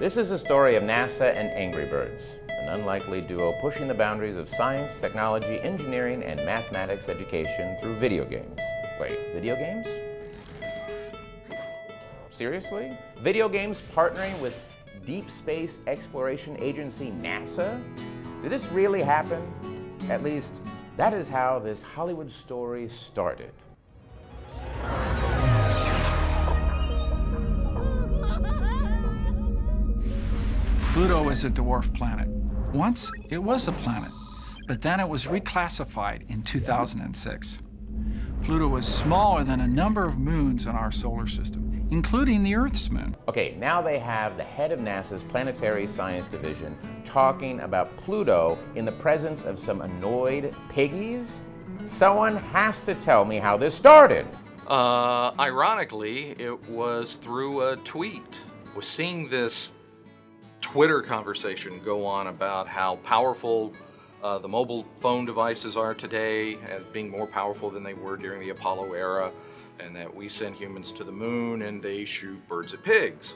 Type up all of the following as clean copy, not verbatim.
This is a story of NASA and Angry Birds, an unlikely duo pushing the boundaries of science, technology, engineering, and mathematics education through video games. Wait, video games? Seriously? Video games partnering with Deep Space Exploration Agency NASA? Did this really happen? At least, that is how this Hollywood story started. Pluto is a dwarf planet. Once, it was a planet, but then it was reclassified in 2006. Pluto was smaller than a number of moons in our solar system, including the Earth's moon. Okay, now they have the head of NASA's Planetary Science Division talking about Pluto in the presence of some annoyed piggies? Someone has to tell me how this started. Ironically, it was through a tweet. I was seeing this Twitter conversation go on about how powerful the mobile phone devices are today, as being more powerful than they were during the Apollo era, and that we send humans to the moon and they shoot birds at pigs.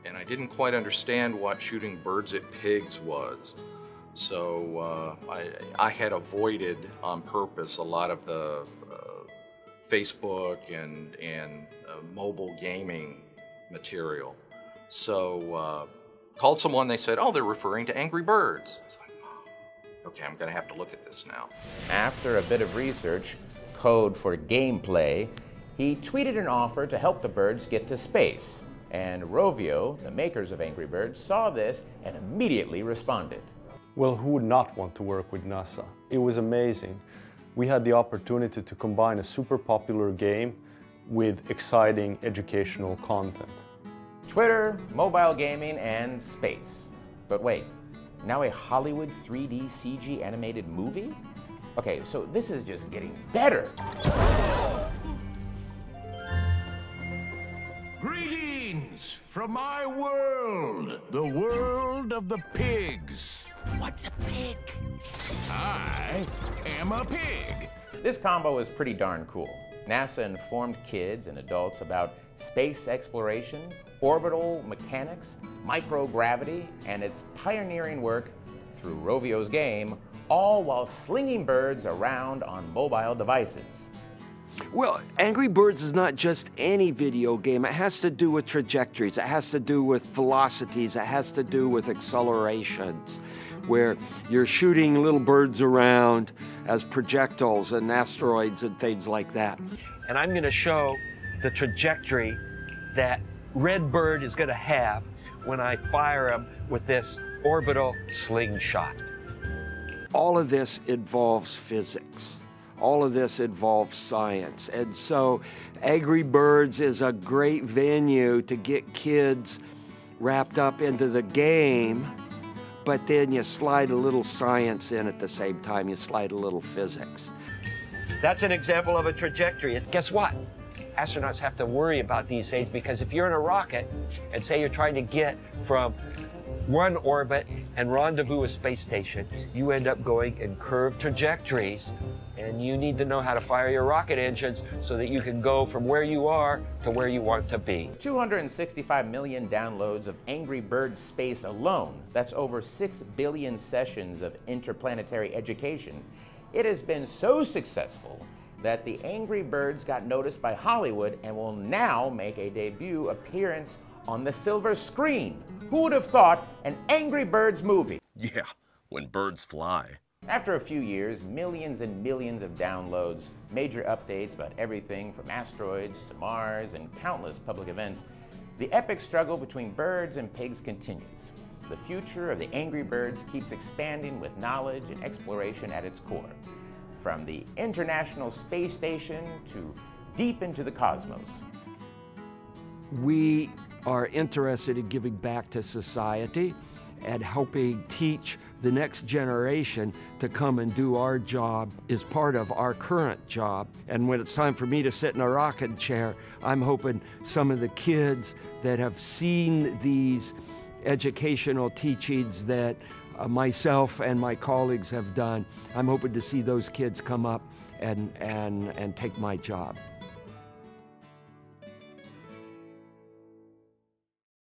And I didn't quite understand what shooting birds at pigs was. So I had avoided on purpose a lot of the Facebook and mobile gaming material. So called someone, they said, oh, they're referring to Angry Birds. I was like, oh, okay, I'm gonna have to look at this now. After a bit of research, code for gameplay, he tweeted an offer to help the birds get to space. And Rovio, the makers of Angry Birds, saw this and immediately responded. Well, who would not want to work with NASA? It was amazing. We had the opportunity to combine a super popular game with exciting educational content. Twitter, mobile gaming, and space. But wait, now a Hollywood 3D CG animated movie? Okay, so this is just getting better. Greetings from my world, the world of the pigs. What's a pig? I am a pig. This combo is pretty darn cool. NASA informed kids and adults about space exploration, orbital mechanics, microgravity, and its pioneering work through Rovio's game, all while slinging birds around on mobile devices. Well, Angry Birds is not just any video game. It has to do with trajectories. It has to do with velocities. It has to do with accelerations, where you're shooting little birds around as projectiles and asteroids and things like that. And I'm going to show the trajectory that Red Bird is going to have when I fire him with this orbital slingshot. All of this involves physics. All of this involves science. And so Angry Birds is a great venue to get kids wrapped up into the game, but then you slide a little science in at the same time. You slide a little physics. That's an example of a trajectory. And guess what? Astronauts have to worry about these things because if you're in a rocket and say you're trying to get from one orbit and rendezvous a space station, you end up going in curved trajectories, and you need to know how to fire your rocket engines so that you can go from where you are to where you want to be. 265 million downloads of Angry Birds Space alone. That's over 6 billion sessions of interplanetary education. It has been so successful that the Angry Birds got noticed by Hollywood and will now make a debut appearance on the silver screen. Who would have thought an Angry Birds movie? Yeah, when birds fly. After a few years, millions and millions of downloads, major updates about everything from asteroids to Mars, and countless public events, the epic struggle between birds and pigs continues. The future of the Angry Birds keeps expanding with knowledge and exploration at its core. From the International Space Station to deep into the cosmos. We are interested in giving back to society and helping teach the next generation to come and do our job is part of our current job. And when it's time for me to sit in a rocking chair, I'm hoping some of the kids that have seen these educational teachings that myself and my colleagues have done, I'm hoping to see those kids come up and take my job.